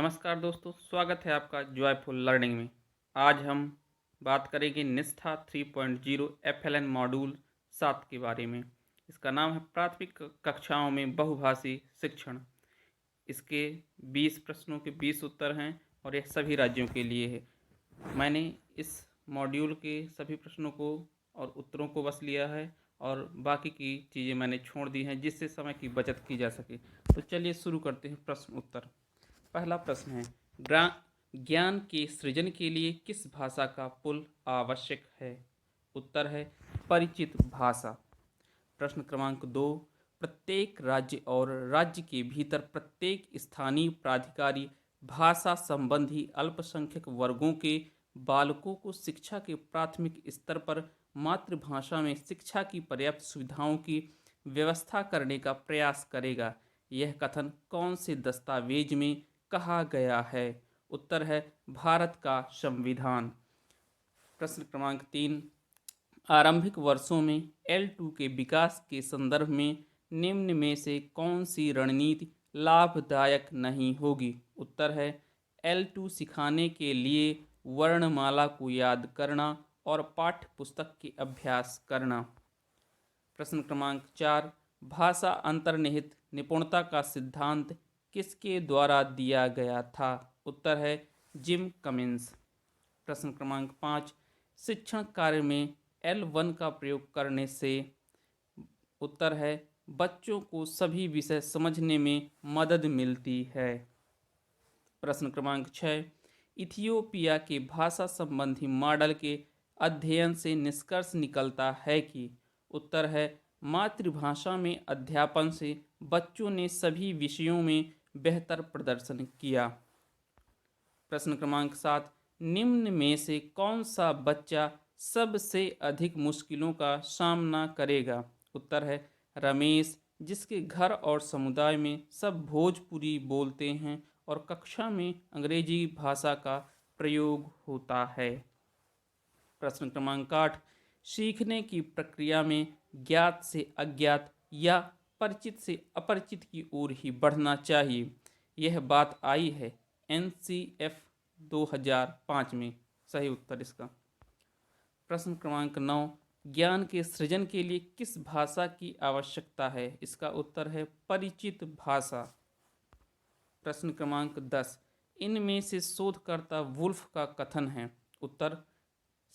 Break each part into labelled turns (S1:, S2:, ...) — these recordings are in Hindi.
S1: नमस्कार दोस्तों, स्वागत है आपका जॉयफुल लर्निंग में। आज हम बात करेंगे निष्ठा 3.0 एफएलएन मॉड्यूल 7 के बारे में। इसका नाम है प्राथमिक कक्षाओं में बहुभाषी शिक्षण। इसके 20 प्रश्नों के 20 उत्तर हैं और यह सभी राज्यों के लिए है। मैंने इस मॉड्यूल के सभी प्रश्नों को और उत्तरों को बस लिया है और बाकी की चीज़ें मैंने छोड़ दी हैं जिससे समय की बचत की जा सके। तो चलिए शुरू करते हैं प्रश्न उत्तर। पहला प्रश्न है, ज्ञान के सृजन के लिए किस भाषा का पुल आवश्यक है? उत्तर है परिचित भाषा। प्रश्न क्रमांक 2, प्रत्येक राज्य और राज्य के भीतर प्रत्येक स्थानीय प्राधिकारी भाषा संबंधी अल्पसंख्यक वर्गों के बालकों को शिक्षा के प्राथमिक स्तर पर मातृभाषा में शिक्षा की पर्याप्त सुविधाओं की व्यवस्था करने का प्रयास करेगा। यह कथन कौन से दस्तावेज में कहा गया है? उत्तर है भारत का संविधान। प्रश्न क्रमांक 3, आरंभिक वर्षों में L2 के विकास के संदर्भ में निम्न में से कौन सी रणनीति लाभदायक नहीं होगी? उत्तर है L2 सिखाने के लिए वर्णमाला को याद करना और पाठ्य पुस्तक के अभ्यास करना। प्रश्न क्रमांक 4, भाषा अंतर्निहित निपुणता का सिद्धांत किसके द्वारा दिया गया था? उत्तर है जिम कमिंस। प्रश्न क्रमांक 5, शिक्षण कार्य में L1 का प्रयोग करने से? उत्तर है बच्चों को सभी विषय समझने में मदद मिलती है। प्रश्न क्रमांक 6, इथियोपिया के भाषा संबंधी मॉडल के अध्ययन से निष्कर्ष निकलता है कि? उत्तर है मातृभाषा में अध्यापन से बच्चों ने सभी विषयों में बेहतर प्रदर्शन किया। प्रश्न क्रमांक 7, निम्न में से कौन सा बच्चा सबसे अधिक मुश्किलों का सामना करेगा? उत्तर है रमेश, जिसके घर और समुदाय में सब भोजपुरी बोलते हैं और कक्षा में अंग्रेजी भाषा का प्रयोग होता है। प्रश्न क्रमांक 8, सीखने की प्रक्रिया में ज्ञात से अज्ञात या परिचित से अपरिचित की ओर ही बढ़ना चाहिए। यह बात आई है NCF 2005 में। सही उत्तर इसका। प्रश्न क्रमांक 9, ज्ञान के सृजन के लिए किस भाषा की आवश्यकता है? इसका उत्तर है परिचित भाषा। प्रश्न क्रमांक 10, इनमें से शोधकर्ता वुल्फ का कथन है? उत्तर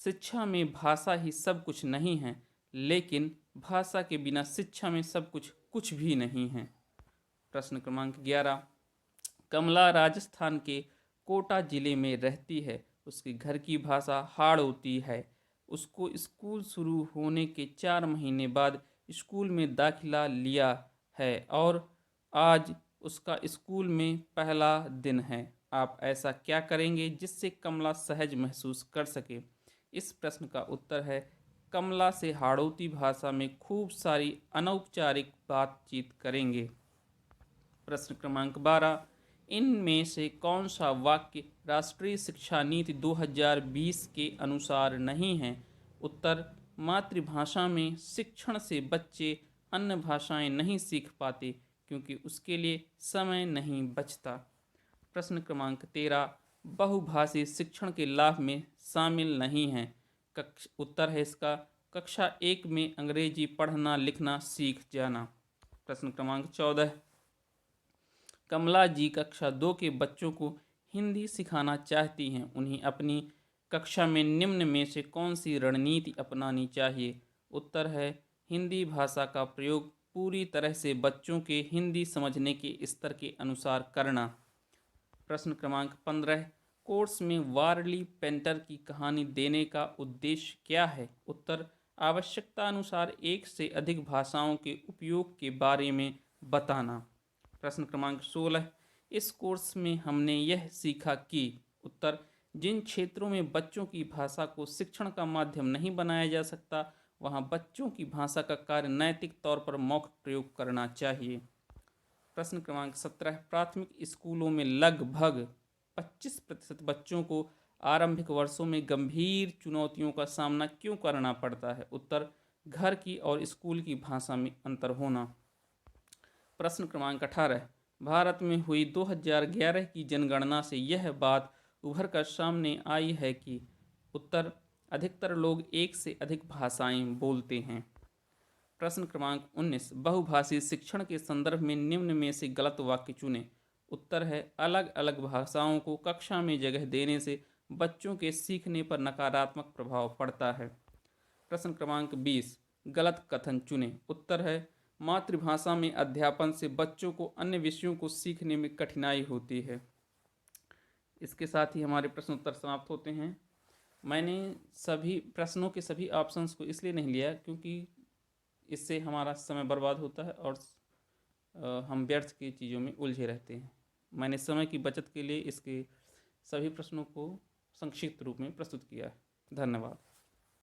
S1: शिक्षा में भाषा ही सब कुछ नहीं है, लेकिन भाषा के बिना शिक्षा में सब कुछ कुछ भी नहीं है। प्रश्न क्रमांक 11, कमला राजस्थान के कोटा जिले में रहती है। उसके घर की भाषा हाड़ौती है। उसको स्कूल शुरू होने के 4 महीने बाद स्कूल में दाखिला लिया है और आज उसका स्कूल में पहला दिन है। आप ऐसा क्या करेंगे जिससे कमला सहज महसूस कर सके? इस प्रश्न का उत्तर है कमला से हाड़ौती भाषा में खूब सारी अनौपचारिक बातचीत करेंगे। प्रश्न क्रमांक 12, इनमें से कौन सा वाक्य राष्ट्रीय शिक्षा नीति 2020 के अनुसार नहीं है? उत्तर मातृभाषा में शिक्षण से बच्चे अन्य भाषाएं नहीं सीख पाते क्योंकि उसके लिए समय नहीं बचता। प्रश्न क्रमांक 13, बहुभाषी शिक्षण के लाभ में शामिल नहीं है। उत्तर है इसका कक्षा 1 में अंग्रेजी पढ़ना लिखना सीख जाना। प्रश्न क्रमांक 14, कमला जी कक्षा 2 के बच्चों को हिंदी सिखाना चाहती हैं। उन्हें अपनी कक्षा में निम्न में से कौन सी रणनीति अपनानी चाहिए? उत्तर है हिंदी भाषा का प्रयोग पूरी तरह से बच्चों के हिंदी समझने के स्तर के अनुसार करना। प्रश्न क्रमांक 15, कोर्स में वारली पेंटर की कहानी देने का उद्देश्य क्या है? उत्तर आवश्यकता अनुसार एक से अधिक भाषाओं के उपयोग के बारे में बताना। प्रश्न क्रमांक 16, इस कोर्स में हमने यह सीखा कि? उत्तर जिन क्षेत्रों में बच्चों की भाषा को शिक्षण का माध्यम नहीं बनाया जा सकता वहां बच्चों की भाषा का कार्य नैतिक तौर पर मौखिक प्रयोग करना चाहिए। प्रश्न क्रमांक 17, प्राथमिक स्कूलों में लगभग 25% बच्चों को आरंभिक वर्षों में गंभीर चुनौतियों का सामना क्यों करना पड़ता है? उत्तर घर की और स्कूल की भाषा में अंतर होना। प्रश्न क्रमांक 18, भारत में हुई 2011 की जनगणना से यह बात उभर कर सामने आई है कि उत्तर अधिकतर लोग एक से अधिक भाषाएं बोलते हैं। प्रश्न क्रमांक 19, बहुभाषी शिक्षण के संदर्भ में निम्न में से गलत वाक्य चुनें। उत्तर है, अलग अलग भाषाओं को कक्षा में जगह देने से बच्चों के सीखने पर नकारात्मक प्रभाव पड़ता है। प्रश्न क्रमांक 20, गलत कथन चुनें। उत्तर है, मातृभाषा में अध्यापन से बच्चों को अन्य विषयों को सीखने में कठिनाई होती है। इसके साथ ही हमारे प्रश्न उत्तर समाप्त होते हैं। मैंने सभी प्रश्नों के सभी ऑप्शंस को इसलिए नहीं लिया क्योंकि इससे हमारा समय बर्बाद होता है और हम व्यर्थ की चीज़ों में उलझे रहते हैं। मैंने समय की बचत के लिए इसके सभी प्रश्नों को संक्षिप्त रूप में प्रस्तुत किया है। धन्यवाद।